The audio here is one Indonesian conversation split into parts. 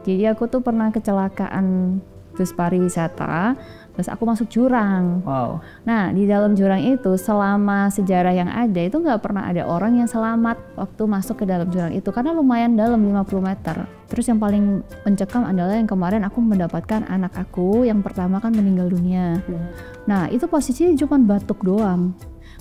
Jadi aku tuh pernah kecelakaan bus pariwisata, terus aku masuk jurang. Wow. Nah, di dalam jurang itu selama sejarah yang ada itu nggak pernah ada orang yang selamat waktu masuk ke dalam jurang itu karena lumayan dalam 50 meter. Terus yang paling mencekam adalah yang kemarin aku mendapatkan anak aku yang pertama kan meninggal dunia. Nah, itu posisinya cuma batuk doang.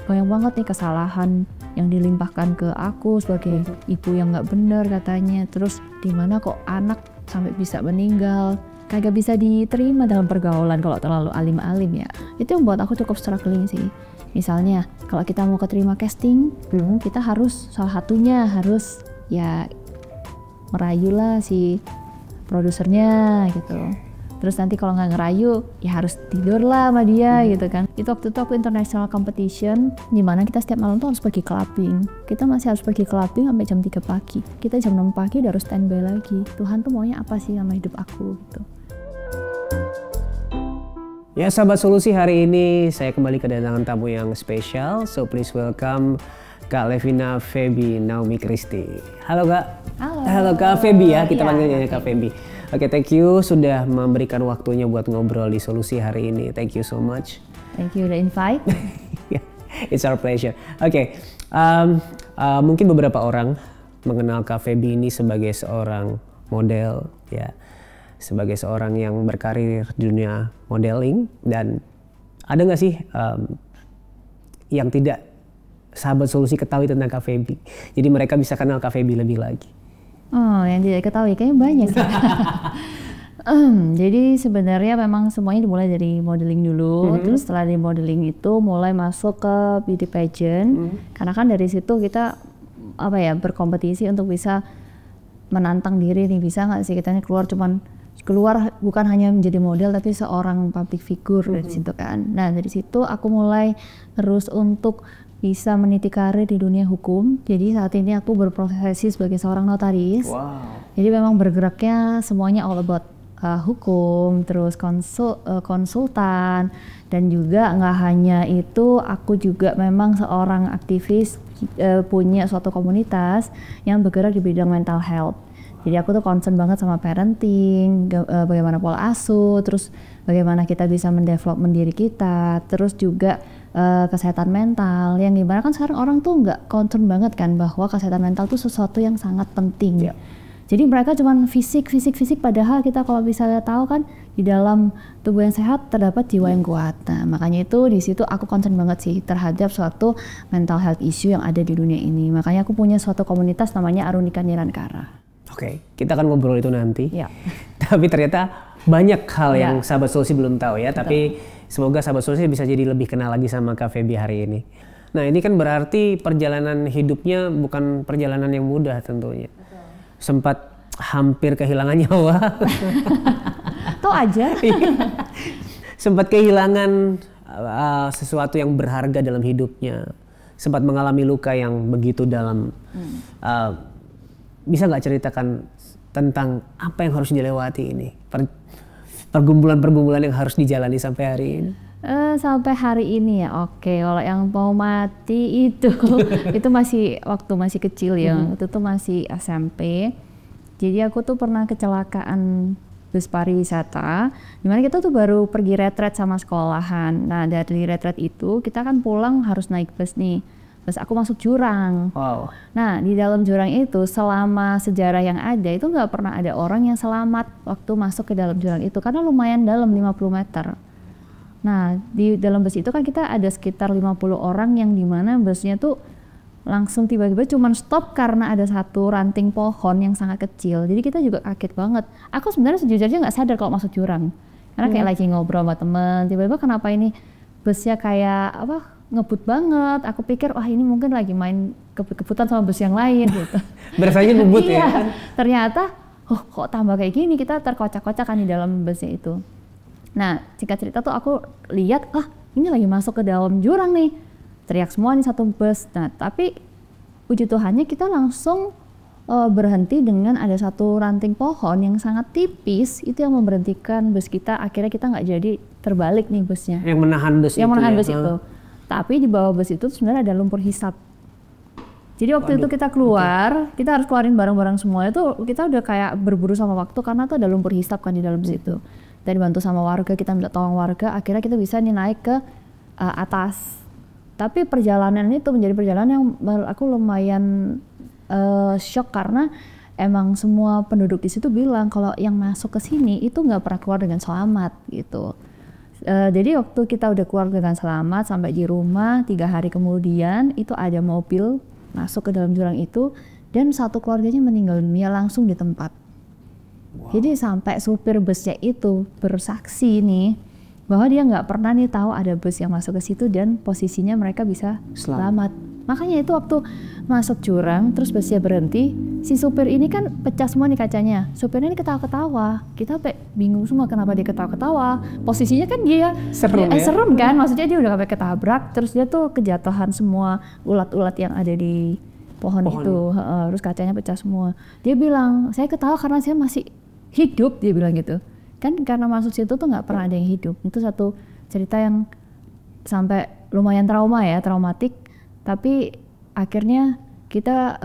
Banyak banget nih kesalahan yang dilimpahkan ke aku sebagai ibu yang nggak benar katanya. Terus di mana kok anak sampai bisa meninggal? Kagak bisa diterima dalam pergaulan kalau terlalu alim-alim ya. Itu yang buat aku cukup struggling sih. Misalnya kalau kita mau keterima casting, kita harus salah satunya harus ya merayulah si produsernya gitu. Terus nanti kalau nggak ngerayu ya harus tidur lah sama dia gitu kan. Itu waktu itu aku international competition dimana kita setiap malam tuh harus pergi clubbing. Kita masih harus pergi clubbing sampai jam 3 pagi. Kita jam 6 pagi udah harus standby lagi. Tuhan tuh maunya apa sih sama hidup aku gitu. Ya sahabat solusi, hari ini saya kembali kedatangan tamu yang spesial. So please welcome Kak Levina Feby Naomi Christy. Halo Kak. Halo Kak Feby ya, kita panggilnya Kak Feby. Oke, thank you sudah memberikan waktunya buat ngobrol di solusi hari ini. Thank you so much. Thank you udah invite. It's our pleasure. Oke, mungkin beberapa orang mengenal Kak Feby ini sebagai seorang model ya. Sebagai seorang yang berkarir di dunia modeling, dan ada nggak sih yang tidak sahabat solusi ketahui tentang Kak Feby? Jadi mereka bisa kenal Kak Feby lebih lagi. Oh, yang tidak ketahui kayaknya banyak sih. Jadi sebenarnya memang semuanya dimulai dari modeling dulu, terus setelah dari modeling itu mulai masuk ke beauty pageant, karena kan dari situ kita berkompetisi untuk bisa menantang diri nih, bisa nggak sih kita keluar bukan hanya menjadi model tapi seorang public figure dari situ kan. Nah dari situ aku mulai terus untuk bisa meniti karir di dunia hukum. Jadi saat ini aku berprofesi sebagai seorang notaris. Wow. Jadi memang bergeraknya semuanya all about hukum, terus konsultan, dan juga nggak hanya itu, aku juga memang seorang aktivis punya suatu komunitas yang bergerak di bidang mental health. Jadi aku tuh concern banget sama parenting, bagaimana pola asuh, terus bagaimana kita bisa mendevelopment diri kita, terus juga kesehatan mental, yang dimana kan sekarang orang tuh nggak concern banget kan bahwa kesehatan mental tuh sesuatu yang sangat penting. Yeah. Jadi mereka cuma fisik, padahal kita kalau bisa tahu kan di dalam tubuh yang sehat terdapat jiwa yang kuat. Nah, makanya itu di situ aku concern banget sih terhadap suatu mental health issue yang ada di dunia ini. Makanya aku punya suatu komunitas namanya Arunika Nirantara. Oke, kita akan ngobrol itu nanti. Ya. Tapi ternyata banyak hal yang sahabat solusi belum tahu ya. Betul. Tapi semoga sahabat solusi bisa jadi lebih kenal lagi sama Kak Feby hari ini. Nah ini kan berarti perjalanan hidupnya bukan perjalanan yang mudah tentunya. Betul. Sempat hampir kehilangan nyawa. Tuh aja. Sempat kehilangan sesuatu yang berharga dalam hidupnya. Sempat mengalami luka yang begitu dalam. Bisa nggak ceritakan tentang apa yang harus dilewati ini, pergumulan-pergumulan yang harus dijalani sampai hari ini? Sampai hari ini ya, oke. Kalau yang mau mati itu masih waktu masih kecil ya, itu tuh masih SMP. Jadi aku tuh pernah kecelakaan bus pariwisata, dimana kita tuh baru pergi retret sama sekolahan. Nah dari retret itu kita kan pulang harus naik bus nih. Terus aku masuk jurang. Wow. Nah di dalam jurang itu selama sejarah yang ada itu nggak pernah ada orang yang selamat waktu masuk ke dalam jurang itu karena lumayan dalam 50 meter. Nah di dalam bus itu kan kita ada sekitar 50 orang yang dimana busnya tuh langsung tiba-tiba cuman stop karena ada satu ranting pohon yang sangat kecil. Jadi kita juga kaget banget. Aku sebenarnya sejujurnya nggak sadar kalau masuk jurang. Karena kayak lagi ngobrol sama temen, tiba-tiba kenapa ini busnya kayak ngebut banget. Aku pikir wah ini mungkin lagi main kebut-kebutan sama bus yang lain gitu. Berasanya ngebut ya? Ternyata kok tambah kayak gini, kita terkocak-kocak kan di dalam busnya itu. Nah singkat cerita tuh aku lihat ini lagi masuk ke dalam jurang nih, teriak semua nih satu bus. Nah tapi puji Tuhannya kita langsung berhenti dengan ada satu ranting pohon yang sangat tipis, itu yang memberhentikan bus kita. Akhirnya kita nggak jadi terbalik nih busnya. Yang menahan bus itu. Yang menahan bus itu. Tapi di bawah bus itu sebenarnya ada lumpur hisap. Jadi waktu itu kita keluar, kita harus keluarin barang-barang semua itu, kita udah kayak berburu sama waktu karena tuh ada lumpur hisap kan di dalam situ. Dan dibantu sama warga, kita minta tolong warga, akhirnya kita bisa nih naik ke atas. Tapi perjalanan itu menjadi perjalanan yang aku lumayan shock karena emang semua penduduk di situ bilang kalau yang masuk ke sini itu nggak pernah keluar dengan selamat gitu. Jadi waktu kita udah keluar dengan selamat sampai di rumah 3 hari kemudian itu ada mobil masuk ke dalam jurang itu dan satu keluarganya meninggal dunia langsung di tempat. Wow. Jadi sampai supir busnya itu bersaksi nih bahwa dia nggak pernah nih tahu ada bus yang masuk ke situ dan posisinya mereka bisa selamat. Makanya itu waktu masuk jurang terus busnya berhenti, si supir ini kan pecah semua nih kacanya. Supirnya ini ketawa-ketawa. Kita bingung semua kenapa dia ketawa-ketawa. Posisinya kan dia serem kan, maksudnya dia udah sampai ketabrak, terus dia tuh kejatuhan semua ulat-ulat yang ada di pohon. Itu. Terus kacanya pecah semua. Dia bilang, saya ketawa karena saya masih hidup, dia bilang gitu. Kan karena masuk situ tuh nggak pernah ada yang hidup. Itu satu cerita yang sampai lumayan traumatik. Tapi akhirnya kita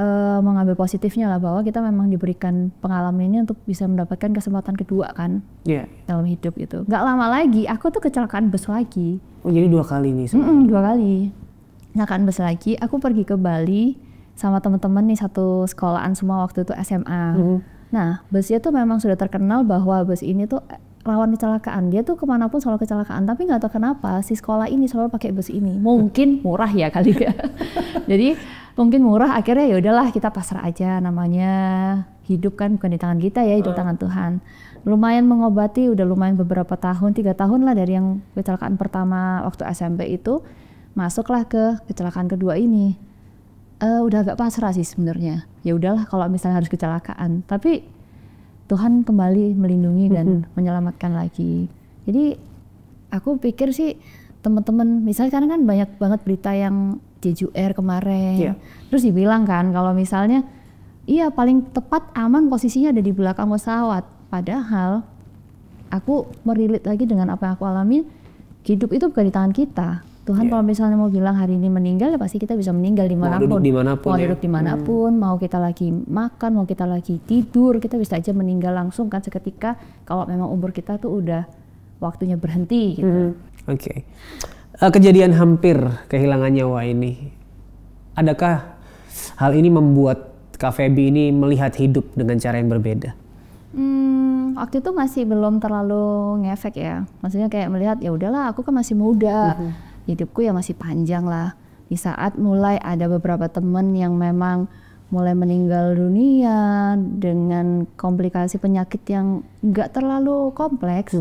mengambil positifnya lah bahwa kita memang diberikan pengalaman ini untuk bisa mendapatkan kesempatan kedua kan dalam hidup itu. Nggak lama lagi aku tuh kecelakaan bus lagi. Oh jadi 2 kali nih? 2 kali kecelakaan bus lagi. Aku pergi ke Bali sama teman-teman nih satu sekolahan semua waktu itu SMA. Nah busnya tuh memang sudah terkenal bahwa bus ini tuh rawan kecelakaan. Dia tuh kemanapun selalu kecelakaan, tapi nggak tahu kenapa si sekolah ini selalu pakai bus ini. Mungkin murah ya kali ya. Jadi mungkin murah, akhirnya ya udahlah kita pasrah aja, namanya hidup kan bukan di tangan kita ya, hidup tangan Tuhan. Lumayan mengobati, udah lumayan beberapa tahun, 3 tahun lah dari yang kecelakaan pertama waktu SMP itu, masuklah ke kecelakaan kedua ini. Udah agak pasrah sih sebenarnya. Ya udahlah kalau misalnya harus kecelakaan, tapi Tuhan kembali melindungi dan menyelamatkan lagi. Jadi aku pikir sih teman-teman, misalnya karena kan banyak banget berita yang Jeju Air kemarin, terus dibilang kan kalau misalnya iya paling tepat aman posisinya ada di belakang pesawat. Padahal aku merilit lagi dengan apa yang aku alami, hidup itu bukan di tangan kita. Tuhan kalau misalnya mau bilang hari ini meninggal, ya pasti kita bisa meninggal dimanapun. Mau duduk dimanapun, mau kita lagi makan, mau kita lagi tidur, kita bisa aja meninggal langsung kan seketika kalau memang umur kita tuh udah waktunya berhenti gitu. Oke. Kejadian hampir kehilangan nyawa ini, adakah hal ini membuat Kak Feby ini melihat hidup dengan cara yang berbeda? Waktu itu masih belum terlalu ngefek ya. Maksudnya kayak melihat ya udahlah aku kan masih muda. Hidupku ya masih panjang lah. Di saat mulai ada beberapa teman yang memang mulai meninggal dunia dengan komplikasi penyakit yang nggak terlalu kompleks.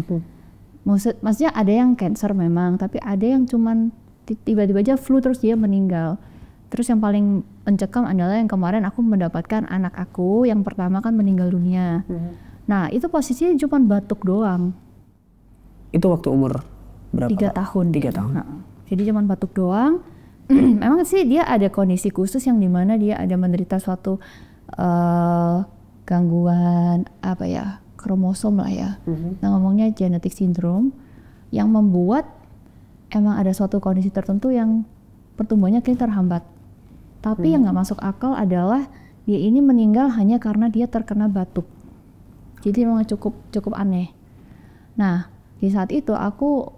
Maksudnya ada yang cancer memang, tapi ada yang cuman tiba-tiba aja flu terus dia meninggal. Terus yang paling mencekam adalah yang kemarin aku mendapatkan anak aku yang pertama kan meninggal dunia. Nah itu posisinya cuma batuk doang. Itu waktu umur berapa? 3 tahun. 3 tahun. Nah, jadi cuma batuk doang. Memang sih dia ada kondisi khusus yang dimana dia ada menderita suatu gangguan apa ya, kromosom lah ya. Nah ngomongnya genetic syndrome yang membuat emang ada suatu kondisi tertentu yang pertumbuhannya kayaknya terhambat. Tapi yang nggak masuk akal adalah dia ini meninggal hanya karena dia terkena batuk. Jadi memang cukup aneh. Nah di saat itu aku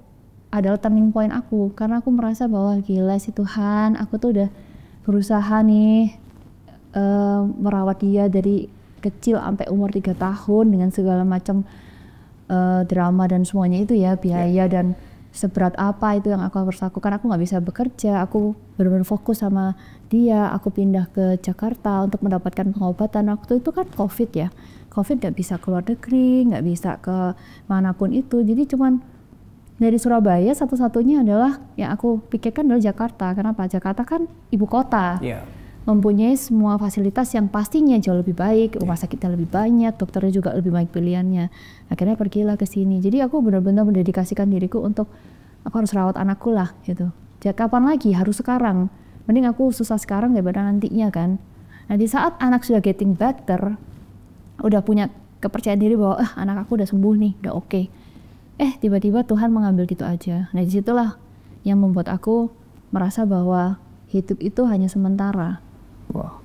adalah turning point aku karena aku merasa bahwa gila sih Tuhan, aku tuh udah berusaha nih merawat dia dari kecil sampai umur 3 tahun dengan segala macam drama dan semuanya itu ya, biaya dan seberat apa itu yang aku harus lakukan. Aku nggak bisa bekerja, aku benar-benar fokus sama dia. Aku pindah ke Jakarta untuk mendapatkan pengobatan. Waktu itu kan COVID ya, COVID nggak bisa keluar negeri, nggak bisa ke manapun itu, jadi cuman dari Surabaya satu-satunya adalah yang aku pikirkan adalah Jakarta. Kenapa? Jakarta kan ibu kota, mempunyai semua fasilitas yang pastinya jauh lebih baik, rumah sakitnya lebih banyak, dokternya juga lebih baik pilihannya. Akhirnya pergilah ke sini. Jadi aku benar-benar mendedikasikan diriku untuk aku harus rawat anakku lah gitu. Jadi kapan lagi? Harus sekarang. Mending aku susah sekarang daripada nantinya kan. Nah di saat anak sudah getting better, udah punya kepercayaan diri bahwa anak aku udah sembuh nih, udah oke. Tiba-tiba Tuhan mengambil gitu aja. Nah disitulah yang membuat aku merasa bahwa hidup itu hanya sementara. Wow.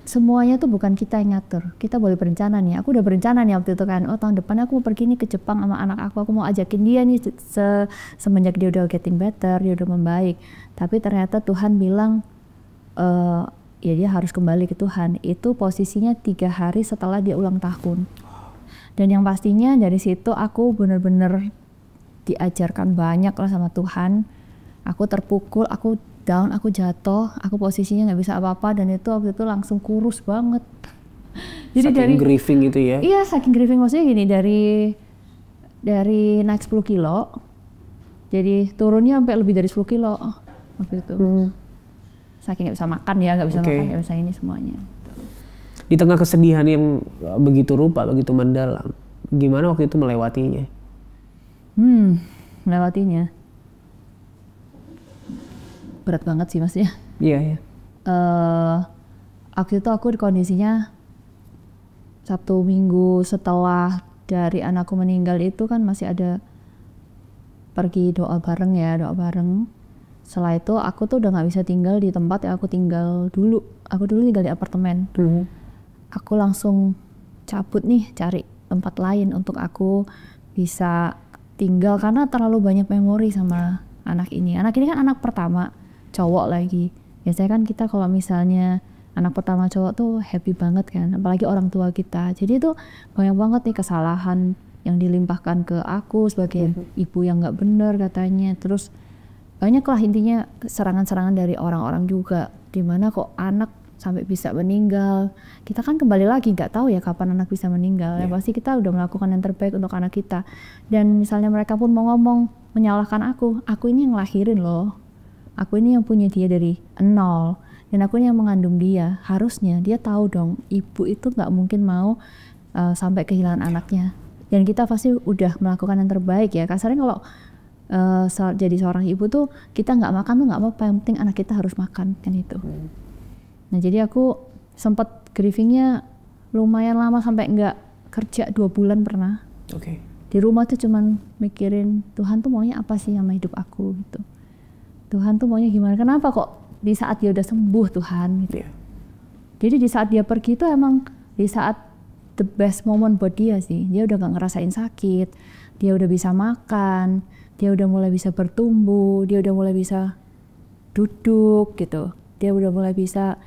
Semuanya tuh bukan kita yang ngatur. Kita boleh berencana nih. Aku udah berencana nih waktu itu kan. Oh, tahun depan aku mau pergi nih ke Jepang sama anak aku. Aku mau ajakin dia nih semenjak dia udah getting better, dia udah membaik. Tapi ternyata Tuhan bilang, ya dia harus kembali ke Tuhan. Itu posisinya 3 hari setelah dia ulang tahun. Dan yang pastinya dari situ aku bener-bener diajarkan banyak lah sama Tuhan. Aku terpukul, aku down, aku jatuh, aku posisinya nggak bisa apa-apa, dan itu waktu itu langsung kurus banget. Jadi saking dari grieving gitu ya? Iya, saking grieving, maksudnya gini, dari naik 10 kilo, jadi turunnya sampai lebih dari 10 kilo waktu itu. Saking nggak bisa makan ya, nggak bisa makan, nggak bisa ini semuanya. Di tengah kesedihan yang begitu rupa, begitu mendalam, gimana waktu itu melewatinya? Melewatinya berat banget sih mas ya. Iya. Waktu itu aku di kondisinya Sabtu Minggu setelah dari anakku meninggal itu kan masih ada pergi doa bareng ya, doa bareng. Setelah itu aku tuh udah nggak bisa tinggal di tempat yang aku tinggal dulu. Aku dulu tinggal di apartemen. Aku langsung cabut nih, cari tempat lain untuk aku bisa tinggal karena terlalu banyak memori sama anak ini. Anak ini kan anak pertama, cowok lagi. Biasanya kan kita kalau misalnya anak pertama cowok tuh happy banget kan, apalagi orang tua kita. Jadi itu banyak banget nih kesalahan yang dilimpahkan ke aku sebagai ibu yang nggak benar katanya. Terus banyak lah intinya serangan-serangan dari orang-orang juga, dimana kok anak sampai bisa meninggal. Kita kan kembali lagi nggak tahu ya kapan anak bisa meninggal. Yang pasti kita udah melakukan yang terbaik untuk anak kita. Dan misalnya mereka pun mau ngomong menyalahkan aku ini yang ngelahirin loh. Aku ini yang punya dia dari nol, dan aku ini yang mengandung dia. Harusnya dia tahu dong, ibu itu nggak mungkin mau sampai kehilangan anaknya. Dan kita pasti udah melakukan yang terbaik ya. Kasarnya kalau jadi seorang ibu tuh kita nggak makan tuh nggak apa-apa, yang penting anak kita harus makan kan itu. Nah jadi aku sempat grievingnya lumayan lama sampai nggak kerja 2 bulan pernah. Di rumah tuh cuman mikirin Tuhan tuh maunya apa sih sama hidup aku gitu. Tuhan tuh maunya gimana? Kenapa kok di saat dia udah sembuh Tuhan gitu. Jadi di saat dia pergi itu emang di saat the best moment buat dia sih. Dia udah gak ngerasain sakit, dia udah bisa makan, dia udah mulai bisa bertumbuh, dia udah mulai bisa duduk gitu. Dia udah mulai bisa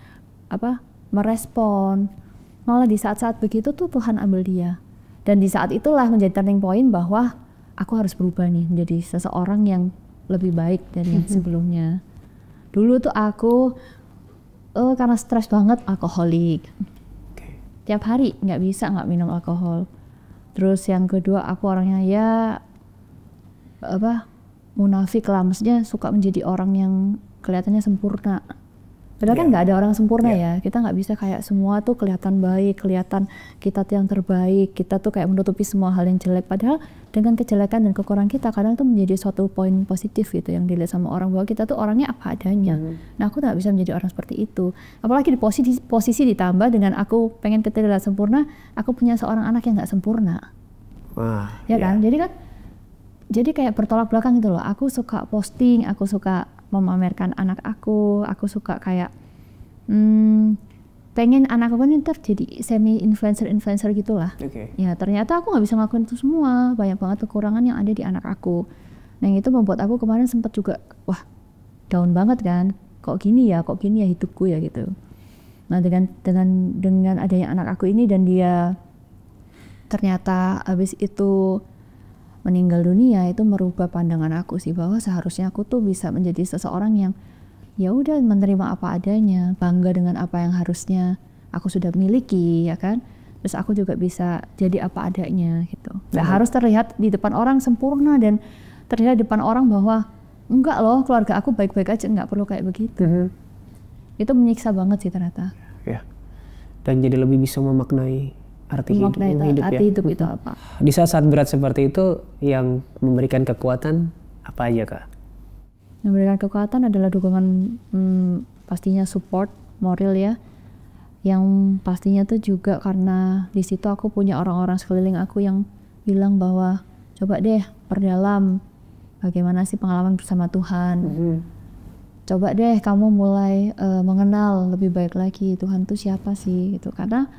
merespon. Malah di saat-saat begitu tuh Tuhan ambil dia. Dan di saat itulah menjadi turning point bahwa aku harus berubah nih menjadi seseorang yang lebih baik dari yang sebelumnya. Dulu tuh aku karena stres banget alkoholik. Tiap hari nggak bisa nggak minum alkohol. Terus yang kedua aku orangnya ya munafik lah, maksudnya suka menjadi orang yang kelihatannya sempurna. Padahal kan nggak ada orang sempurna ya. Kita nggak bisa kayak semua tuh kelihatan baik, kelihatan kita tuh yang terbaik, kita tuh kayak menutupi semua hal yang jelek. Padahal dengan kejelekan dan kekurangan kita kadang tuh menjadi suatu poin positif gitu yang dilihat sama orang, bahwa kita tuh orangnya apa adanya. Nah aku nggak bisa menjadi orang seperti itu. Apalagi di posisi ditambah dengan aku pengen terlihat sempurna, aku punya seorang anak yang nggak sempurna. Ya kan? Jadi kayak bertolak belakang gitu loh. Aku suka posting, aku suka memamerkan anak aku suka kayak pengen anak aku ini ntar jadi semi influencer gitulah. Ya ternyata aku nggak bisa ngelakuin itu semua, banyak banget kekurangan yang ada di anak aku. Nah itu membuat aku kemarin sempat juga down banget kan, kok gini ya hidupku ya gitu. Nah dengan adanya anak aku ini, dan dia ternyata habis itu meninggal dunia, itu merubah pandangan aku sih, bahwa seharusnya aku tuh bisa menjadi seseorang yang ya udah menerima apa adanya, bangga dengan apa yang harusnya aku sudah miliki ya kan. Terus aku juga bisa jadi apa adanya gitu. Nggak harus terlihat di depan orang sempurna dan terlihat di depan orang bahwa enggak loh keluarga aku baik-baik aja, nggak perlu kayak begitu. Itu menyiksa banget sih ternyata. Ya. Dan jadi lebih bisa memaknai arti hidup itu apa. Di saat berat seperti itu yang memberikan kekuatan apa aja Kak? Memberikan kekuatan adalah dukungan, pastinya support moral ya, yang pastinya tuh juga karena di situ aku punya orang-orang sekeliling aku yang bilang bahwa coba deh perdalam bagaimana sih pengalaman bersama Tuhan. coba deh kamu mulai mengenal lebih baik lagi Tuhan itu siapa sih gitu. Karena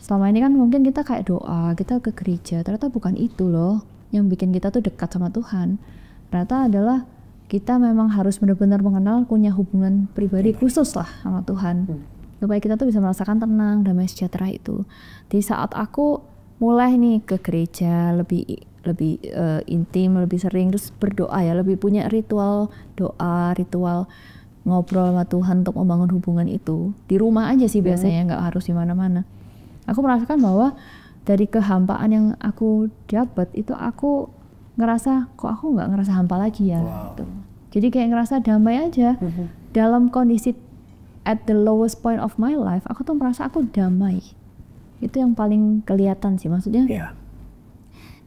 selama ini kan mungkin kita kayak doa, kita ke gereja, ternyata bukan itu loh yang bikin kita tuh dekat sama Tuhan. Ternyata adalah kita memang harus benar-benar mengenal, punya hubungan pribadi khusus lah sama Tuhan, supaya kita tuh bisa merasakan tenang, damai, sejahtera itu. Di saat aku mulai nih ke gereja lebih intim, lebih sering, terus berdoa ya, lebih punya ritual doa, ritual ngobrol sama Tuhan untuk membangun hubungan itu di rumah aja sih biasanya, nggak harus di mana-mana. Aku merasakan bahwa dari kehampaan yang aku dapat itu aku ngerasa kok aku nggak ngerasa hampa lagi ya. Gitu. Jadi kayak ngerasa damai aja dalam kondisi at the lowest point of my life. Aku tuh merasa aku damai. Itu yang paling kelihatan sih, maksudnya.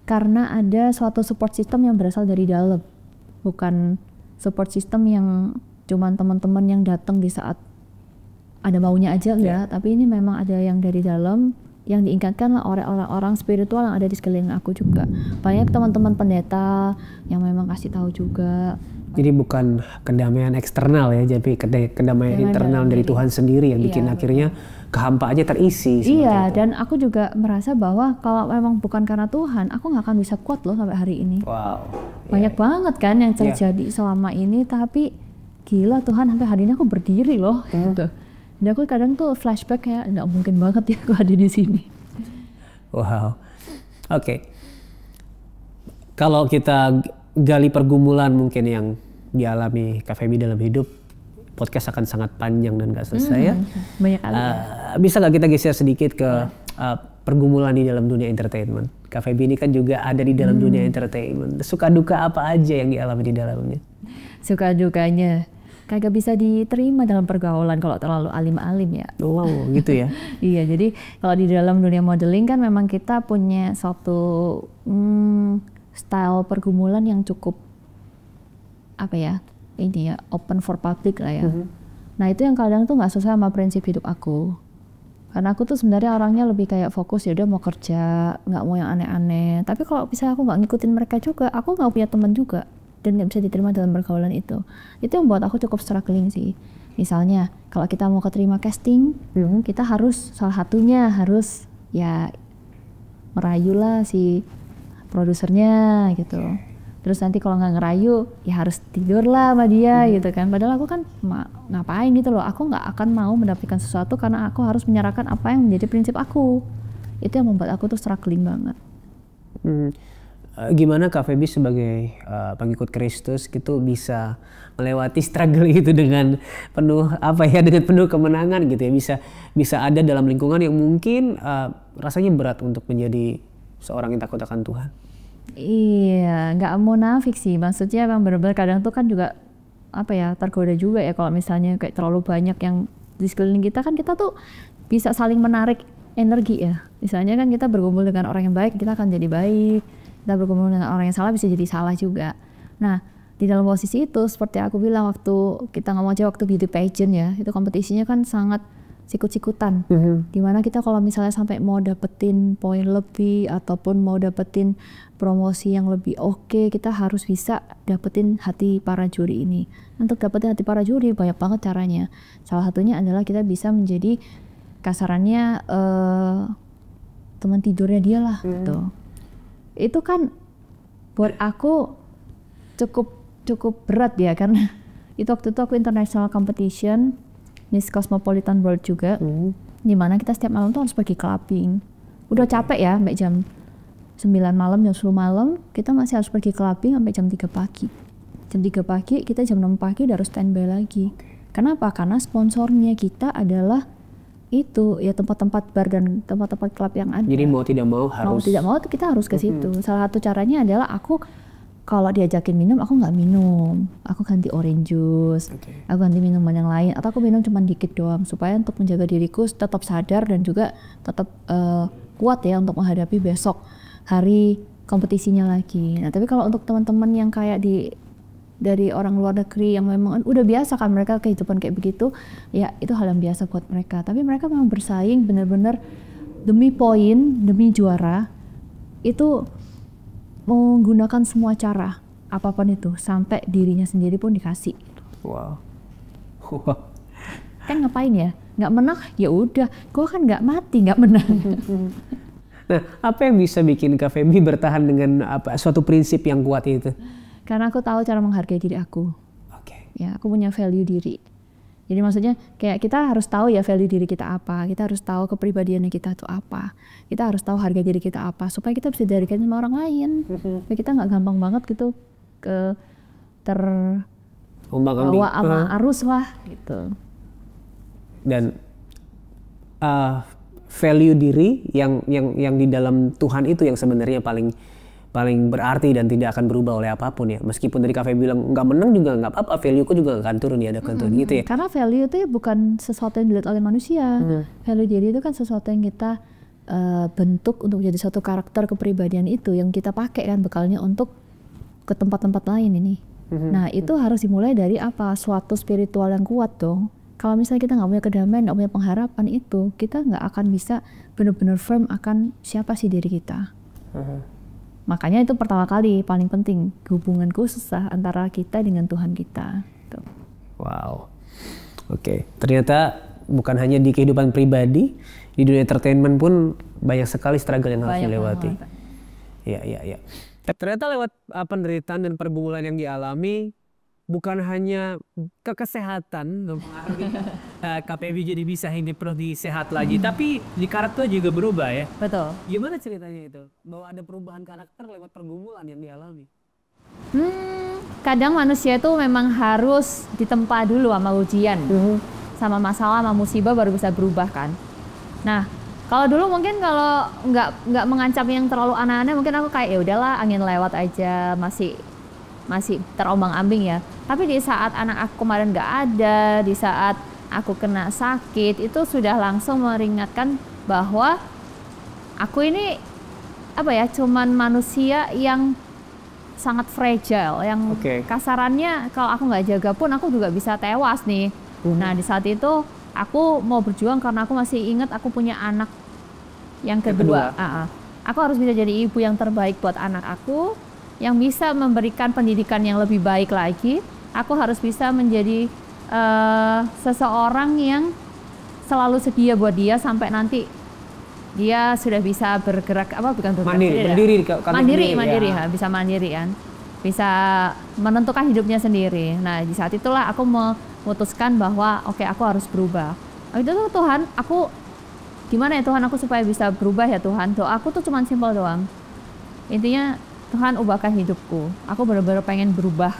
Karena ada suatu support system yang berasal dari dalam, bukan support system yang cuman teman-teman yang datang di saat ada maunya aja ya, tapi ini memang ada yang dari dalam, yang diingatkan lah oleh orang-orang spiritual yang ada di sekeliling aku juga. Banyak teman-teman pendeta yang memang kasih tahu juga. Jadi bukan kedamaian eksternal ya, tapi kedamaian internal dari Tuhan sendiri yang bikin akhirnya kehampaannya terisi. Iya, dan aku juga merasa bahwa kalau memang bukan karena Tuhan, aku nggak akan bisa kuat loh sampai hari ini. Banyak banget kan yang terjadi selama ini, tapi gila Tuhan sampai hari ini aku berdiri loh. Gitu. Dan aku kadang tuh flashback kayak nggak mungkin banget ya aku ada di sini. Wow, oke. Kalau kita gali pergumulan mungkin yang dialami Kak Feby dalam hidup, podcast akan sangat panjang dan nggak selesai ya. Banyak kali. Bisa nggak kita geser sedikit ke pergumulan di dalam dunia entertainment? Kak Feby ini kan juga ada di dalam dunia entertainment. Suka duka apa aja yang dialami di dalamnya? Suka dukanya kagak bisa diterima dalam pergaulan kalau terlalu alim-alim ya. Wow, gitu ya. Iya, jadi kalau di dalam dunia modeling kan memang kita punya suatu style pergumulan yang cukup apa ya, ini ya, open for public lah ya. Nah itu yang kadang tuh nggak sesuai sama prinsip hidup aku. Karena aku tuh sebenarnya orangnya lebih kayak fokus, ya udah mau kerja, nggak mau yang aneh-aneh. Tapi kalau misalnya aku nggak ngikutin mereka juga, aku nggak punya teman juga dan nggak bisa diterima dalam pergaulan itu. Itu yang buat aku cukup struggling sih. Misalnya kalau kita mau keterima casting, kita harus salah satunya harus ya merayu lah si produsernya gitu. Terus nanti kalau nggak ngerayu ya harus tidur lah sama dia gitu kan. Padahal aku kan ngapain gitu loh. Aku nggak akan mau mendapatkan sesuatu karena aku harus menyerahkan apa yang menjadi prinsip aku. Itu yang membuat aku tuh struggling banget. Gimana Kak Feby sebagai pengikut Kristus gitu bisa melewati struggle itu dengan penuh dengan penuh kemenangan gitu ya, bisa ada dalam lingkungan yang mungkin rasanya berat untuk menjadi seorang yang takut akan Tuhan. Iya, nggak munafik sih, maksudnya emang benar-benar kadang tuh kan juga tergoda juga ya kalau misalnya kayak terlalu banyak yang di sekeliling kita, kan kita tuh bisa saling menarik energi ya. Misalnya kan kita berkumpul dengan orang yang baik, kita akan jadi baik. Kita berkumpul dengan orang yang salah bisa jadi salah juga. Nah, di dalam posisi itu seperti aku bilang waktu kita ngomong aja waktu beauty pageant ya, itu kompetisinya kan sangat sikut-sikutan. Dimana kita kalau misalnya sampai mau dapetin poin lebih ataupun mau dapetin promosi yang lebih oke, kita harus bisa dapetin hati para juri ini. Untuk dapetin hati para juri banyak banget caranya. Salah satunya adalah kita bisa menjadi kasarannya teman tidurnya dia lah gitu. Itu kan buat aku cukup berat ya, karena itu waktu itu aku international competition Miss Cosmopolitan World juga, dimana kita setiap malam tuh harus pergi clubbing. Udah capek ya, sampai jam 9 malam, jam 10 malam, kita masih harus pergi clubbing sampai jam 3 pagi. Jam 3 pagi, kita jam 6 pagi udah harus standby lagi. Kenapa? Karena sponsornya kita adalah itu ya tempat-tempat bar dan tempat-tempat klub yang ada. Jadi mau tidak mau kita harus ke situ. Salah satu caranya adalah aku kalau diajakin minum, aku nggak minum, aku ganti orange juice, aku ganti minuman yang lain, atau aku minum cuma dikit doang supaya untuk menjaga diriku tetap sadar dan juga tetap kuat ya untuk menghadapi besok hari kompetisinya lagi. Nah tapi kalau untuk teman-teman yang kayak dari orang luar negeri yang memang udah biasa kan mereka kehidupan kayak begitu, ya itu hal yang biasa buat mereka. Tapi mereka memang bersaing benar-benar demi poin, demi juara, itu menggunakan semua cara apapun itu sampai dirinya sendiri pun dikasih. Wow. Kan ngapain ya? Nggak menang, ya udah. Gue kan nggak mati, nggak menang. Nah, apa yang bisa bikin Kak Feby bertahan dengan suatu prinsip yang kuat itu? Karena aku tahu cara menghargai diri aku. Oke. Ya, aku punya value diri. Jadi maksudnya kayak kita harus tahu ya value diri kita apa. Kita harus tahu kepribadiannya kita itu apa. Kita harus tahu harga diri kita apa. Supaya kita bisa diharigai sama orang lain. Supaya kita nggak gampang banget gitu terbawa sama arus lah gitu. Dan value diri yang di dalam Tuhan itu yang sebenarnya paling berarti dan tidak akan berubah oleh apapun ya. Meskipun tadi Kak Feby bilang nggak menang juga nggak apa-apa, value-ku juga nggak akan turun ya, akan turun gitu ya. Karena value itu ya bukan sesuatu yang dilihat oleh manusia. Value diri itu kan sesuatu yang kita bentuk untuk jadi suatu karakter kepribadian itu yang kita pakai kan bekalnya untuk ke tempat-tempat lain ini. Nah itu harus dimulai dari apa? Suatu spiritual yang kuat dong. Kalau misalnya kita nggak punya kedamaian, nggak punya pengharapan itu, kita nggak akan bisa benar-benar firm akan siapa sih diri kita. Makanya itu pertama kali paling penting hubungan khusus antara kita dengan Tuhan kita. Tuh. Wow, oke. Ternyata bukan hanya di kehidupan pribadi, di dunia entertainment pun banyak sekali struggle yang harus dilewati. Iya. Ternyata lewat penderitaan dan pergumulan yang dialami, bukan hanya kesehatan mempengaruhi Kak Feby jadi bisa hidup lebih sehat lagi, tapi di karakter juga berubah ya. Betul. Gimana ceritanya itu? Bahwa ada perubahan karakter lewat pergumulan yang dialami? Kadang manusia itu memang harus ditempa dulu sama ujian, sama masalah, sama musibah baru bisa berubah kan. Nah, kalau dulu mungkin kalau nggak mengancam yang terlalu aneh-aneh, mungkin aku kayak ya udahlah angin lewat aja, masih terombang-ambing ya. Tapi di saat anak aku kemarin nggak ada, di saat aku kena sakit, itu sudah langsung meringatkan bahwa aku ini cuman manusia yang sangat fragile, yang kasarannya kalau aku nggak jaga pun aku juga bisa tewas nih. Nah di saat itu aku mau berjuang karena aku masih ingat aku punya anak yang kedua. Aku harus bisa jadi ibu yang terbaik buat anak aku, yang bisa memberikan pendidikan yang lebih baik lagi. Aku harus bisa menjadi seseorang yang selalu sedia buat dia sampai nanti dia sudah bisa bergerak mandiri ya. Bisa mandiri kan, bisa menentukan hidupnya sendiri. Nah di saat itulah aku memutuskan bahwa oke, aku harus berubah. Itu tuh Tuhan, aku gimana ya Tuhan, aku supaya bisa berubah ya Tuhan. Doa aku tuh cuman simpel doang, intinya Tuhan ubahkan hidupku. Aku benar-benar pengen berubah.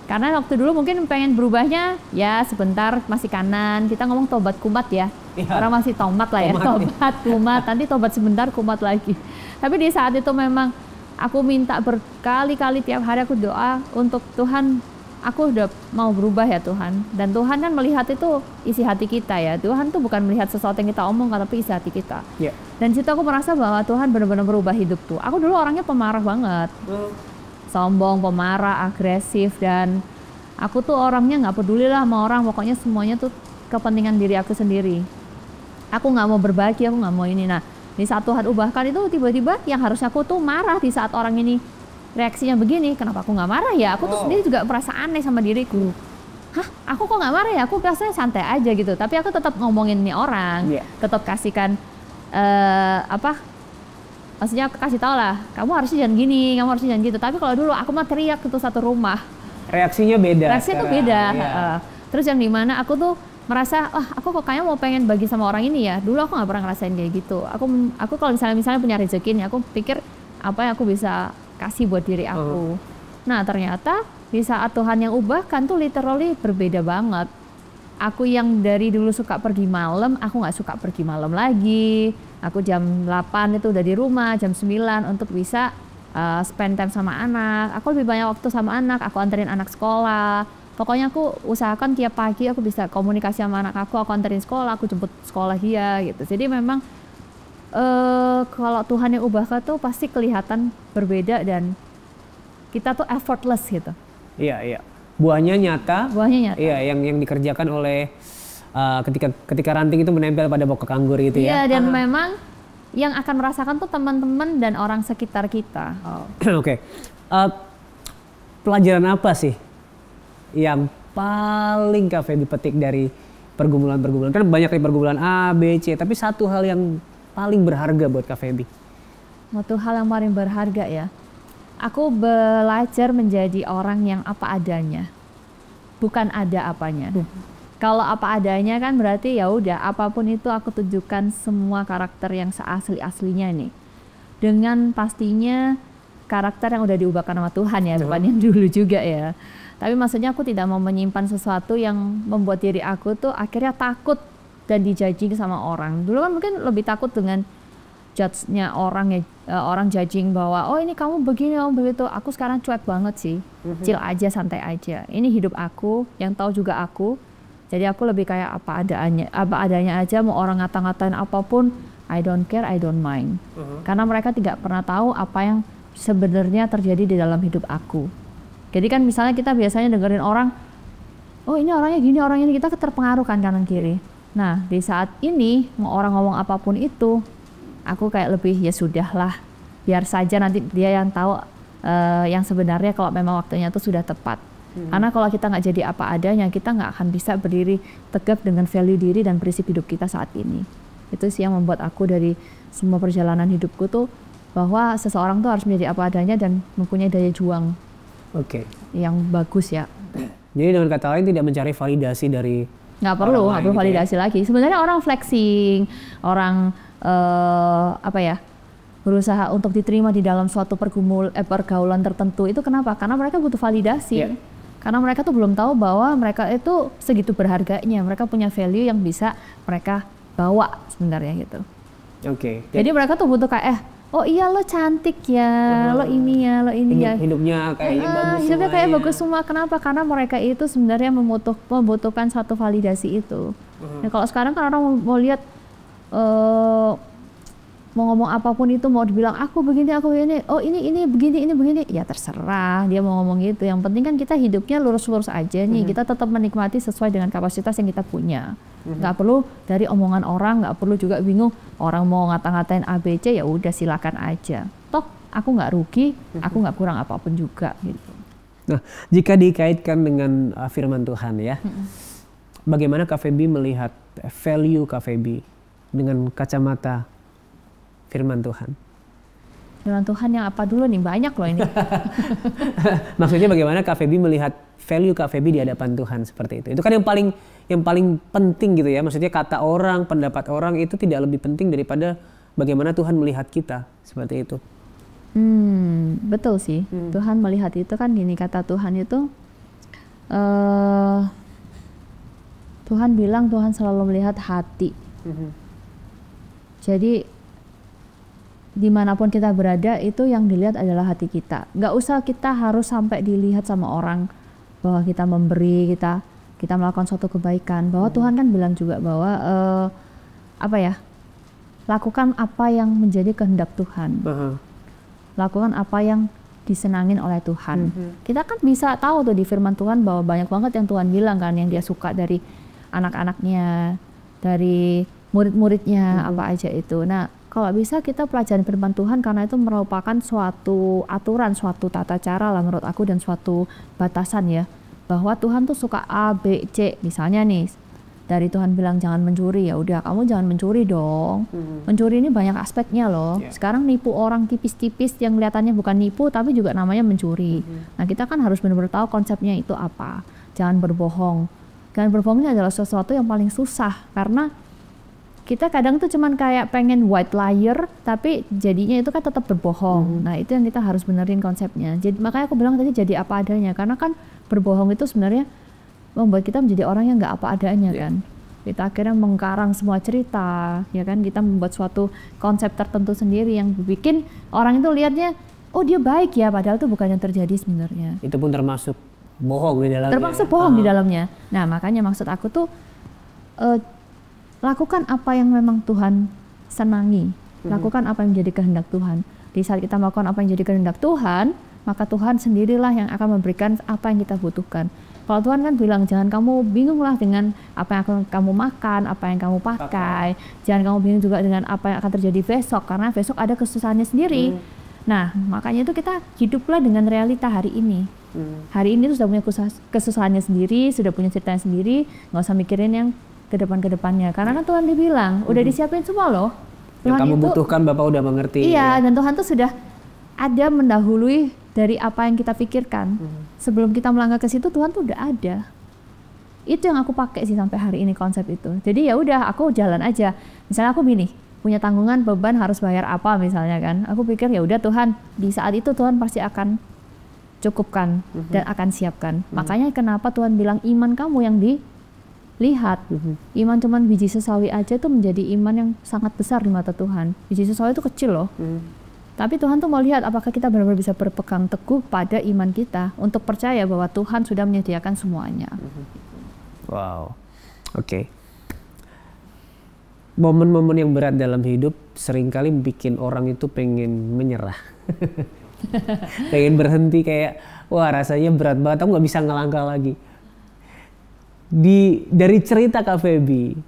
Karena waktu dulu mungkin pengen berubahnya ya sebentar, masih kanan. Kita ngomong tobat kumat ya. Orang masih tomat lah ya. Tobat kumat, nanti tobat sebentar kumat lagi. Tapi di saat itu memang aku minta berkali-kali tiap hari aku doa untuk Tuhan, aku udah mau berubah ya Tuhan. Dan Tuhan kan melihat itu isi hati kita ya. Tuhan tuh bukan melihat sesuatu yang kita omongkan, tapi isi hati kita. Dan situ aku merasa bahwa Tuhan benar-benar berubah hidupku. Aku dulu orangnya pemarah banget. Sombong, pemarah, agresif, dan aku tuh orangnya nggak peduli lah sama orang. Pokoknya semuanya tuh kepentingan diri aku sendiri. Aku nggak mau berbagi, aku nggak mau ini. Nah, di saat Tuhan ubahkan itu tiba-tiba yang harusnya aku tuh marah di saat orang ini reaksinya begini, kenapa aku nggak marah ya? Aku tuh sendiri juga merasa aneh sama diriku. Aku kok nggak marah ya? Aku rasanya santai aja gitu. Tapi aku tetap ngomongin nih orang, tetap kasihkan maksudnya aku kasih tau lah, kamu harusnya jangan gini, kamu harusnya jangan gitu. Tapi kalau dulu aku mah teriak gitu satu rumah. Reaksinya beda. Reaksinya tuh beda. Terus yang dimana aku tuh merasa, aku kok kayaknya mau pengen bagi sama orang ini ya. Dulu aku nggak pernah ngerasain kayak gitu. Aku kalau misalnya punya rezeki nih, aku pikir apa yang aku bisa kasih buat diri aku. Nah ternyata di saat Tuhan yang ubahkan tuh literally berbeda banget. Aku yang dari dulu suka pergi malam, aku nggak suka pergi malam lagi. Aku jam 8 itu udah di rumah, jam 9 untuk bisa spend time sama anak. Aku lebih banyak waktu sama anak, aku anterin anak sekolah. Pokoknya aku usahakan tiap pagi aku bisa komunikasi sama anak aku anterin sekolah, aku jemput sekolah dia gitu. Jadi memang kalau Tuhan yang ubahkan tuh pasti kelihatan berbeda dan kita tuh effortless gitu. Iya. Buahnya nyata. Iya, yang dikerjakan oleh ketika ranting itu menempel pada pokok anggur gitu ya. Iya, dan memang yang akan merasakan tuh teman-teman dan orang sekitar kita. Oke. Pelajaran apa sih yang paling Kak Feby petik dari pergumulan-pergumulan? Kan banyak nih pergumulan A, B, C, tapi satu hal yang paling berharga buat Kak Feby. Satu hal yang paling berharga ya. Aku belajar menjadi orang yang apa adanya. Bukan ada apanya. Kalau apa adanya kan berarti ya udah apapun itu aku tunjukkan semua karakter yang seasli-aslinya nih. Dengan pastinya karakter yang udah diubahkan sama Tuhan ya, bukan yang dulu juga ya. Tapi maksudnya aku tidak mau menyimpan sesuatu yang membuat diri aku tuh akhirnya takut dan dijudging sama orang. Dulu kan mungkin lebih takut dengan judge-nya orang ya, orang judging bahwa oh ini kamu begini, kamu begitu. Aku sekarang cuek banget sih, chill aja, santai aja. Ini hidup aku, yang tahu juga aku. Jadi aku lebih kayak apa adanya aja. Mau orang ngata-ngatain apapun, I don't care, I don't mind. Karena mereka tidak pernah tahu apa yang sebenarnya terjadi di dalam hidup aku. Jadi kan misalnya kita biasanya dengerin orang, oh ini orangnya gini, orangnya ini, kita terpengaruh kan kanan kiri. Nah di saat ini mau orang ngomong apapun itu, aku kayak lebih ya sudahlah, biar saja nanti dia yang tahu yang sebenarnya kalau memang waktunya itu sudah tepat. Karena kalau kita nggak jadi apa adanya, kita nggak akan bisa berdiri tegap dengan value diri dan prinsip hidup kita saat ini. Itu sih yang membuat aku dari semua perjalanan hidupku tuh bahwa seseorang tuh harus menjadi apa adanya dan mempunyai daya juang yang bagus ya. Jadi dengan kata lain tidak mencari validasi dari nggak perlu validasi lagi. Sebenarnya orang flexing, orang berusaha untuk diterima di dalam suatu pergaulan tertentu itu kenapa? Karena mereka butuh validasi. Karena mereka tuh belum tahu bahwa mereka itu segitu berharganya. Mereka punya value yang bisa mereka bawa sebenarnya gitu. Jadi mereka tuh butuh kayak oh iya lo cantik ya, lo ini ya, lo ini ya. Hidupnya kayak bagus. Hidupnya kayak bagus semua. Kenapa? Karena mereka itu sebenarnya membutuhkan satu validasi itu. Nah kalau sekarang kan orang mau lihat mau ngomong apapun itu, mau dibilang aku begini, oh ini begini, ya terserah dia mau ngomong gitu. Yang penting kan kita hidupnya lurus-lurus aja nih, kita tetap menikmati sesuai dengan kapasitas yang kita punya. Nggak perlu dari omongan orang, nggak perlu juga bingung orang mau ngata-ngatain ABC, ya udah silakan aja. Toh aku nggak rugi, aku nggak kurang apapun juga gitu. Nah, jika dikaitkan dengan firman Tuhan ya, bagaimana Kak Feby melihat value Kak Feby dengan kacamata firman Tuhan? Firman Tuhan yang apa dulu nih? Banyak loh ini. Maksudnya bagaimana Kak Feby melihat value Kak Feby di hadapan Tuhan seperti itu? Itu kan yang paling penting gitu ya. Maksudnya kata orang, pendapat orang itu tidak lebih penting daripada bagaimana Tuhan melihat kita seperti itu. Betul sih. Tuhan melihat itu kan gini, kata Tuhan itu Tuhan bilang Tuhan selalu melihat hati. Jadi dimanapun kita berada itu yang dilihat adalah hati kita. Nggak usah kita harus sampai dilihat sama orang bahwa kita memberi, kita melakukan suatu kebaikan. Bahwa Tuhan kan bilang juga bahwa lakukan apa yang menjadi kehendak Tuhan. Lakukan apa yang disenangin oleh Tuhan. Kita kan bisa tahu tuh di firman Tuhan bahwa banyak banget yang Tuhan bilang kan, yang dia suka dari anak-anaknya, dari murid-muridnya, apa aja itu. Nah, kalau bisa kita pelajari firman Tuhan karena itu merupakan suatu aturan, suatu tata cara lah menurut aku, dan suatu batasan ya. Bahwa Tuhan tuh suka A, B, C. Misalnya nih, dari Tuhan bilang jangan mencuri, ya udah kamu jangan mencuri dong. Mencuri ini banyak aspeknya loh. Sekarang nipu orang tipis-tipis yang kelihatannya bukan nipu tapi juga namanya mencuri. Nah kita kan harus benar-benar tahu konsepnya itu apa. Jangan berbohong. Jangan berbohong ini adalah sesuatu yang paling susah karena kita kadang tuh cuman kayak pengen white liar tapi jadinya itu kan tetap berbohong. Nah itu yang kita harus benerin konsepnya. Jadi makanya aku bilang tadi jadi apa adanya, karena kan berbohong itu sebenarnya membuat kita menjadi orang yang nggak apa adanya kan. Kita akhirnya mengkarang semua cerita, ya kan. Kita membuat suatu konsep tertentu sendiri yang bikin orang itu lihatnya, oh dia baik ya, padahal itu bukan yang terjadi sebenarnya. Itu pun termasuk bohong di dalamnya. Termasuk bohong di dalamnya. Nah makanya maksud aku tuh lakukan apa yang memang Tuhan senangi. Lakukan apa yang menjadi kehendak Tuhan. Di saat kita melakukan apa yang jadi kehendak Tuhan, maka Tuhan sendirilah yang akan memberikan apa yang kita butuhkan. Kalau Tuhan kan bilang jangan kamu bingunglah dengan apa yang akan kamu makan, apa yang kamu pakai. Jangan kamu bingung juga dengan apa yang akan terjadi besok, karena besok ada kesusahannya sendiri. Nah makanya itu kita hiduplah dengan realita hari ini. Hari ini tuh sudah punya kesusahannya sendiri, sudah punya ceritanya sendiri, nggak usah mikirin yang ke depannya. Karena kan Tuhan dibilang, udah disiapin semua loh. Yang Tuhan kamu itu, butuhkan Bapak udah mengerti. iya, dan Tuhan tuh sudah ada mendahului dari apa yang kita pikirkan. Sebelum kita melangkah ke situ, Tuhan tuh udah ada. Itu yang aku pakai sih sampai hari ini konsep itu. Jadi ya udah, aku jalan aja. Misalnya aku gini, punya tanggungan beban harus bayar apa misalnya kan. Aku pikir ya udah Tuhan, di saat itu Tuhan pasti akan cukupkan dan akan siapkan. Makanya kenapa Tuhan bilang iman kamu yang dilihat. Iman cuman biji sesawi aja itu menjadi iman yang sangat besar di mata Tuhan. Biji sesawi itu kecil loh. Tapi Tuhan tuh mau lihat apakah kita benar-benar bisa berpegang teguh pada iman kita untuk percaya bahwa Tuhan sudah menyediakan semuanya. Wow, oke. Momen-momen yang berat dalam hidup seringkali bikin orang itu pengen menyerah. Pengen berhenti kayak, wah rasanya berat banget, aku nggak bisa ngelangkah lagi. Dari cerita Kak Feby,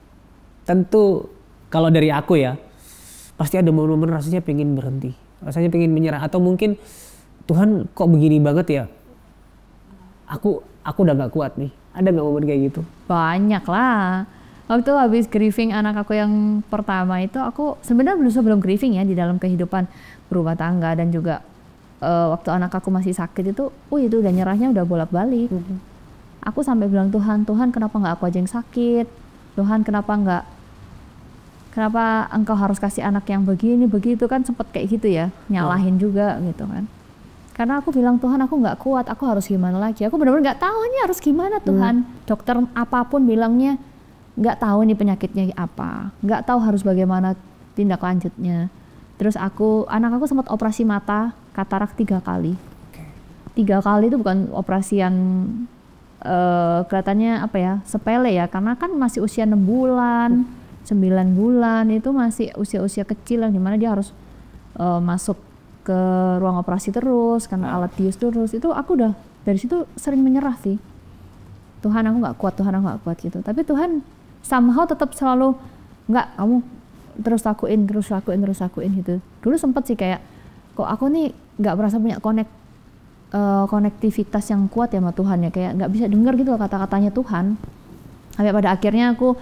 tentu kalau dari aku ya, pasti ada momen-momen rasanya pengen berhenti. Rasanya pengen menyerah, atau mungkin Tuhan kok begini banget ya, aku udah gak kuat nih. Ada gak momen kayak gitu? Banyak lah. Waktu habis grieving anak aku yang pertama itu, aku sebenarnya belum grieving ya di dalam kehidupan berumah tangga, dan juga waktu anak aku masih sakit itu, itu udah nyerahnya udah bolak-balik. Aku sampai bilang, Tuhan kenapa nggak aku aja yang sakit? Tuhan kenapa engkau harus kasih anak yang begini begitu, kan sempet kayak gitu ya, nyalahin juga gitu kan. Karena aku bilang, Tuhan aku nggak kuat, aku harus gimana lagi? Aku benar-benar nggak tahu nih harus gimana Tuhan. Dokter apapun bilangnya nggak tahu nih penyakitnya apa, nggak tahu harus bagaimana tindak lanjutnya. Terus anak aku sempat operasi mata katarak 3 kali. 3 kali itu bukan operasi yang kelihatannya apa ya, sepele ya, karena kan masih usia 6 bulan, 9 bulan, itu masih usia-usia kecil yang dimana dia harus masuk ke ruang operasi terus karena alat bius terus. Itu aku udah dari situ sering menyerah sih. Tuhan aku nggak kuat gitu. Tapi Tuhan somehow tetap selalu nggak, kamu terus lakuin gitu. Dulu sempet sih kayak, kok aku nih nggak merasa punya konektivitas yang kuat ya sama Tuhan ya, kayak nggak bisa dengar gitu loh kata-katanya Tuhan. Sampai pada akhirnya aku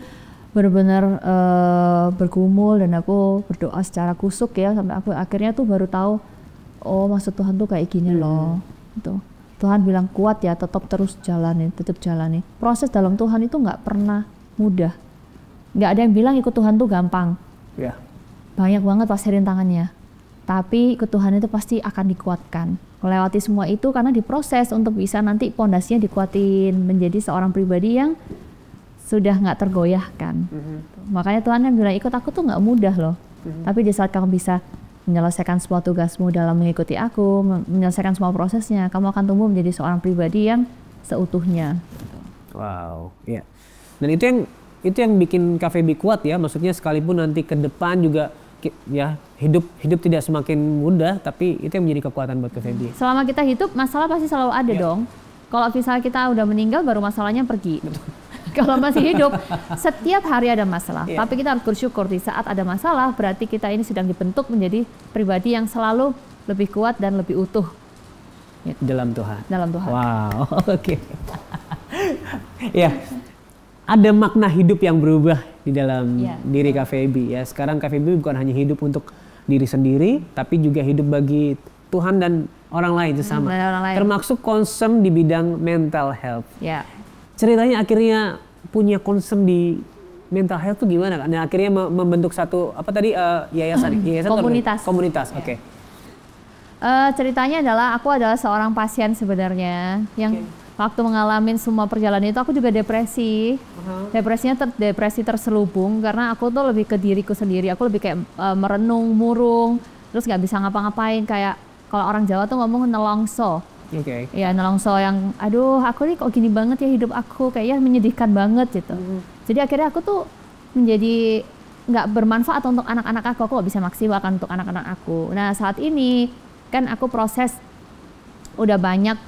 benar-benar bergumul dan aku berdoa secara kusuk ya, sampai aku akhirnya tuh baru tahu, oh maksud Tuhan tuh kayak gini loh. Gitu. Tuhan bilang kuat ya, tetap jalani. Proses dalam Tuhan itu nggak pernah mudah. Nggak ada yang bilang ikut Tuhan tuh gampang. Yeah. Banyak banget pasti rintangannya. Tapi ikut Tuhan itu pasti akan dikuatkan. Melewati semua itu karena diproses untuk bisa nanti pondasinya dikuatin menjadi seorang pribadi yang sudah nggak tergoyahkan. Makanya Tuhan yang bilang ikut aku tuh nggak mudah loh. Tapi di saat kamu bisa menyelesaikan semua tugasmu dalam mengikuti aku, menyelesaikan semua prosesnya, kamu akan tumbuh menjadi seorang pribadi yang seutuhnya. Wow, ya. Yeah. Dan itu yang bikin Kak Feby kuat ya, maksudnya sekalipun nanti ke depan juga ya hidup tidak semakin mudah, tapi itu yang menjadi kekuatan buat Kak Feby. Selama kita hidup, masalah pasti selalu ada dong. Kalau misalnya kita udah meninggal, baru masalahnya pergi. Kalau masih hidup, setiap hari ada masalah. Tapi kita harus bersyukur di saat ada masalah, berarti kita ini sedang dibentuk menjadi pribadi yang selalu lebih kuat dan lebih utuh. Gitu. Dalam Tuhan. Wow, oke. Ya. Ada makna hidup yang berubah di dalam diri Kak Feby ya. Sekarang Kak Feby bukan hanya hidup untuk diri sendiri, tapi juga hidup bagi Tuhan dan orang lain sesama. Termasuk concern di bidang mental health. Yeah. Ceritanya akhirnya punya concern di mental health tuh gimana kan? Nah, akhirnya membentuk satu yayasan komunitas. Oke. Ceritanya adalah aku adalah seorang pasien sebenarnya yang waktu mengalami semua perjalanan itu aku juga depresi. Depresinya depresi terselubung karena aku tuh lebih ke diriku sendiri. Aku lebih kayak merenung, murung, terus nggak bisa ngapa-ngapain. Kayak kalau orang Jawa tuh ngomong nelongso. Ya nelongso yang, aduh aku nih kok gini banget ya hidup aku, kayaknya menyedihkan banget gitu. Jadi akhirnya aku tuh menjadi nggak bermanfaat untuk anak-anak aku nggak bisa maksimalkan untuk anak-anak aku. Nah saat ini kan aku proses udah banyak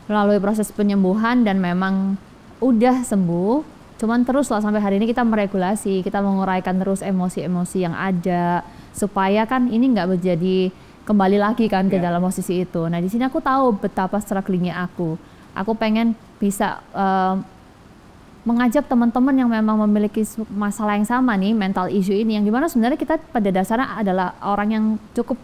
melalui proses penyembuhan dan memang udah sembuh, cuman terus lah sampai hari ini kita meregulasi, kita menguraikan terus emosi-emosi yang ada supaya kan ini nggak menjadi kembali lagi kan ke dalam posisi itu. Nah di sini aku tahu betapa strugglingnya aku. Aku pengen bisa mengajak teman-teman yang memang memiliki masalah yang sama nih, mental issue ini, yang dimana sebenarnya kita pada dasarnya adalah orang yang cukup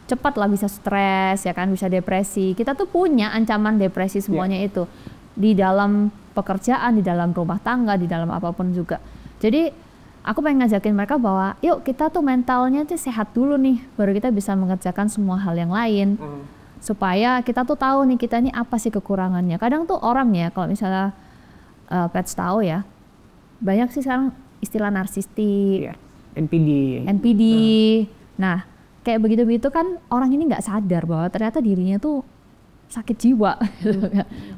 cepat lah bisa stres ya kan, bisa depresi. Kita tuh punya ancaman depresi semuanya itu di dalam pekerjaan, di dalam rumah tangga, di dalam apapun juga. Jadi aku pengen ngajakin mereka bahwa yuk kita tuh mentalnya tuh sehat dulu nih, baru kita bisa mengerjakan semua hal yang lain. Supaya kita tuh tahu nih kita ini apa sih kekurangannya. Kadang tuh orang ya kalau misalnya Pets tahu ya, banyak sih sekarang istilah narsistik, NPD. Nah, kayak begitu-begitu kan orang ini nggak sadar bahwa ternyata dirinya tuh sakit jiwa.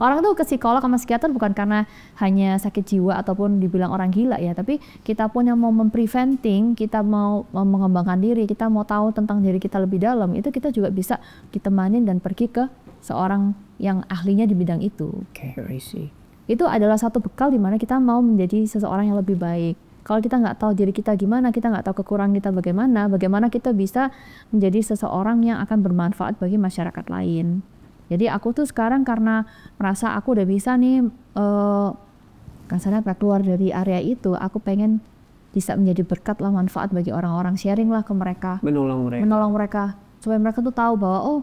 Orang tuh ke psikolog sama psikiater bukan karena hanya sakit jiwa ataupun dibilang orang gila ya, tapi kita pun yang mau mempreventing, kita mau mengembangkan diri, kita mau tahu tentang diri kita lebih dalam, itu kita juga bisa ditemanin dan pergi ke seorang yang ahlinya di bidang itu. Okay, I see. Itu adalah satu bekal di mana kita mau menjadi seseorang yang lebih baik. Kalau kita nggak tahu diri kita gimana, kita nggak tahu kekurangan kita bagaimana kita bisa menjadi seseorang yang akan bermanfaat bagi masyarakat lain. Jadi aku tuh sekarang karena merasa aku udah bisa nih, kasarnya keluar dari area itu, aku pengen bisa menjadi berkat lah, manfaat bagi orang-orang, sharing lah ke mereka, menolong mereka, supaya mereka tuh tahu bahwa oh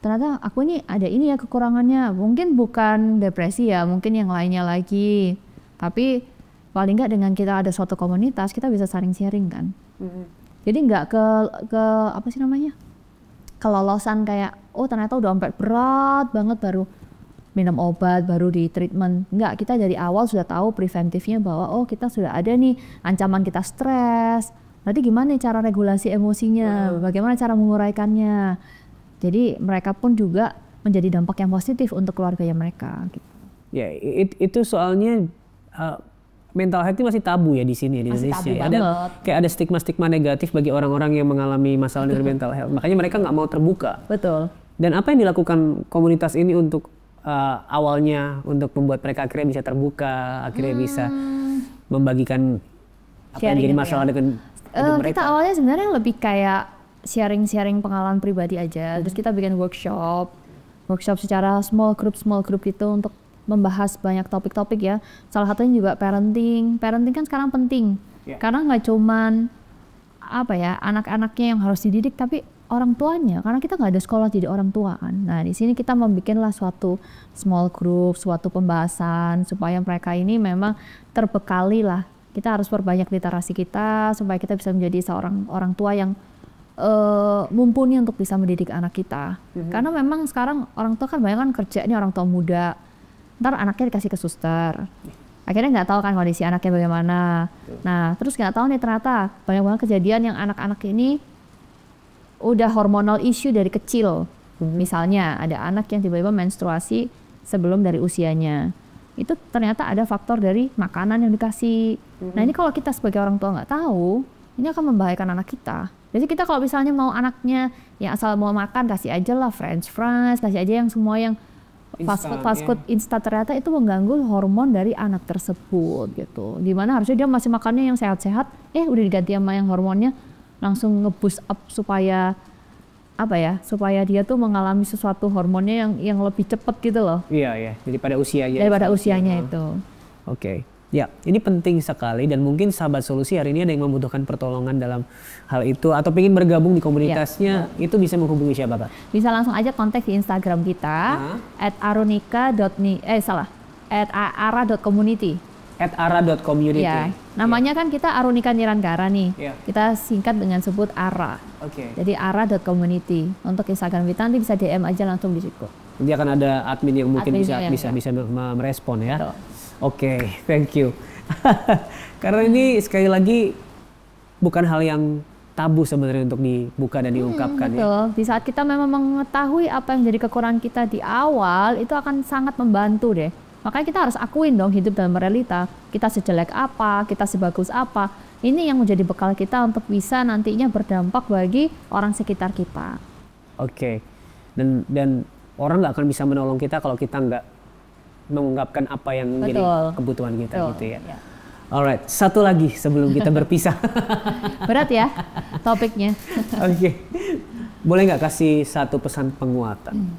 ternyata aku ini ada ini ya kekurangannya, mungkin bukan depresi ya, mungkin yang lainnya lagi, tapi paling nggak dengan kita ada suatu komunitas kita bisa saling sharing kan. Jadi nggak ke apa sih namanya, kelolosan kayak oh ternyata udah sampai berat banget baru minum obat, baru di treatment. Nggak, kita dari awal sudah tahu preventifnya bahwa oh kita sudah ada nih ancaman kita stres, nanti gimana cara regulasi emosinya, bagaimana cara menguraikannya. Jadi mereka pun juga menjadi dampak yang positif untuk keluarganya mereka. Gitu. Ya, itu soalnya mental health masih tabu ya di sini di Indonesia. Kayak ada stigma-stigma negatif bagi orang-orang yang mengalami masalah dengan mental health. Makanya mereka nggak mau terbuka. Betul. Dan apa yang dilakukan komunitas ini untuk awalnya untuk membuat mereka akhirnya bisa terbuka, akhirnya bisa membagikan apa yang jadi masalah dengan mereka? Kita awalnya sebenarnya lebih kayak sharing pengalaman pribadi aja. Terus kita bikin workshop secara small group gitu untuk membahas banyak topik-topik ya. Salah satunya juga parenting kan sekarang penting. Karena nggak cuman apa ya anak-anaknya yang harus dididik, tapi orang tuanya, karena kita nggak ada sekolah jadi orang tua kan. Nah di sini kita membuatlah suatu small group, suatu pembahasan supaya mereka ini memang terbekali lah. Kita harus perbanyak literasi kita supaya kita bisa menjadi seorang orang tua yang mumpuni untuk bisa mendidik anak kita. Karena memang sekarang orang tua kan banyak kan kerja, ini orang tua muda, ntar anaknya dikasih ke suster, akhirnya nggak tahu kan kondisi anaknya bagaimana. Nah terus nggak tahu nih ternyata banyak banget kejadian yang anak-anak ini udah hormonal issue dari kecil. Misalnya ada anak yang tiba-tiba menstruasi sebelum dari usianya, itu ternyata ada faktor dari makanan yang dikasih. Nah ini kalau kita sebagai orang tua nggak tahu, ini akan membahayakan anak kita. Jadi kita kalau misalnya mau anaknya yang asal mau makan, kasih aja lah french fries, kasih aja yang semua yang fast food instan, ternyata itu mengganggu hormon dari anak tersebut gitu. Dimana harusnya dia masih makannya yang sehat-sehat, udah diganti sama yang hormonnya langsung nge-boost up supaya apa ya, supaya dia tuh mengalami sesuatu hormonnya yang lebih cepat gitu loh. Iya, daripada usianya. Daripada usianya itu. Oke. Ya, ini penting sekali dan mungkin sahabat solusi hari ini ada yang membutuhkan pertolongan dalam hal itu atau ingin bergabung di komunitasnya, itu bisa menghubungi siapa Pak? Bisa langsung aja kontak di Instagram kita @arunika.community. @ara.community. Ya, namanya kan kita Arunika Nirantara nih. Kita singkat dengan sebut ARA. Jadi ara.community. Untuk Instagram kita nanti bisa DM aja langsung di situ. Nanti akan ada admin yang mungkin bisa merespon ya. Oke, thank you. Karena ini sekali lagi bukan hal yang tabu sebenarnya untuk dibuka dan diungkapkan. Betul. Di saat kita memang mengetahui apa yang jadi kekurangan kita di awal, itu akan sangat membantu deh. Makanya kita harus akuin dong hidup dalam realita. Kita sejelek apa, kita sebagus apa. Ini yang menjadi bekal kita untuk bisa nantinya berdampak bagi orang sekitar kita. Oke. Dan orang nggak akan bisa menolong kita kalau kita nggak mengungkapkan apa yang menjadi kebutuhan kita gitu ya. Alright, satu lagi sebelum kita berpisah. Berat ya topiknya. Oke. Boleh nggak kasih satu pesan penguatan?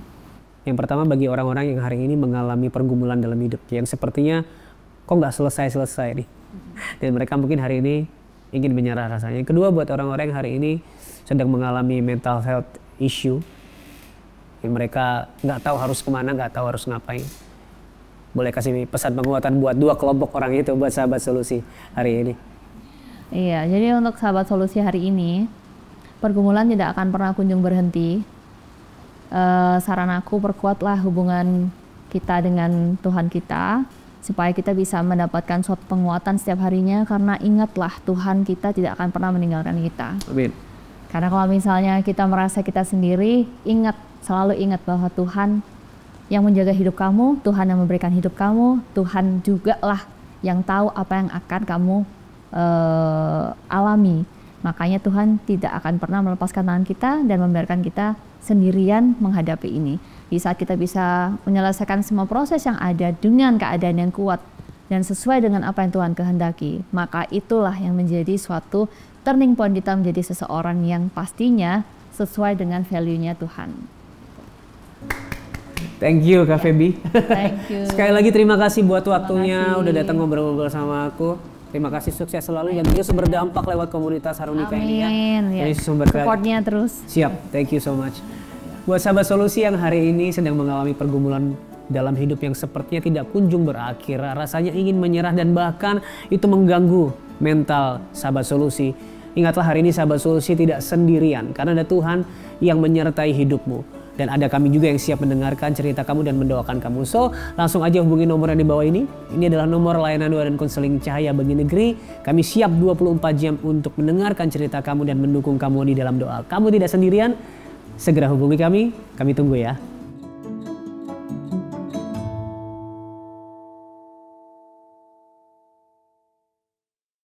Yang pertama bagi orang-orang yang hari ini mengalami pergumulan dalam hidup yang sepertinya kok nggak selesai-selesai nih. Dan mereka mungkin hari ini ingin menyerah rasanya. Yang kedua buat orang-orang yang hari ini sedang mengalami mental health issue. Yang mereka nggak tahu harus kemana, nggak tahu harus ngapain. Boleh kasih pesan penguatan buat dua kelompok orang itu, buat sahabat solusi hari ini. Iya, jadi untuk sahabat solusi hari ini, pergumulan tidak akan pernah kunjung berhenti. Saran aku, perkuatlah hubungan kita dengan Tuhan kita supaya kita bisa mendapatkan suatu penguatan setiap harinya, karena ingatlah Tuhan kita tidak akan pernah meninggalkan kita. Amin. Karena kalau misalnya kita merasa kita sendiri, selalu ingat bahwa Tuhan yang menjaga hidup kamu, Tuhan yang memberikan hidup kamu, Tuhan juga lah yang tahu apa yang akan kamu alami. Makanya Tuhan tidak akan pernah melepaskan tangan kita dan membiarkan kita sendirian menghadapi ini. Di saat kita bisa menyelesaikan semua proses yang ada dengan keadaan yang kuat dan sesuai dengan apa yang Tuhan kehendaki, maka itulah yang menjadi suatu turning point kita menjadi seseorang yang pastinya sesuai dengan value-nya Tuhan. Thank you Kak Feby. Thank you. Sekali lagi terima kasih buat waktunya, udah datang ngobrol-ngobrol sama aku. Terima kasih, sukses selalu, dan terus berdampak lewat komunitas Harunika ini ya. Amin. Supportnya terus. Siap, thank you so much. Buat sahabat solusi yang hari ini sedang mengalami pergumulan dalam hidup yang sepertinya tidak kunjung berakhir, rasanya ingin menyerah dan bahkan itu mengganggu mental sahabat solusi. Ingatlah hari ini sahabat solusi tidak sendirian, karena ada Tuhan yang menyertai hidupmu. Dan ada kami juga yang siap mendengarkan cerita kamu dan mendoakan kamu. So, langsung aja hubungi nomor yang di bawah ini. Ini adalah nomor layanan doa dan konseling Cahaya Bagi Negeri. Kami siap 24 jam untuk mendengarkan cerita kamu dan mendukung kamu di dalam doa. Kamu tidak sendirian, segera hubungi kami tunggu ya.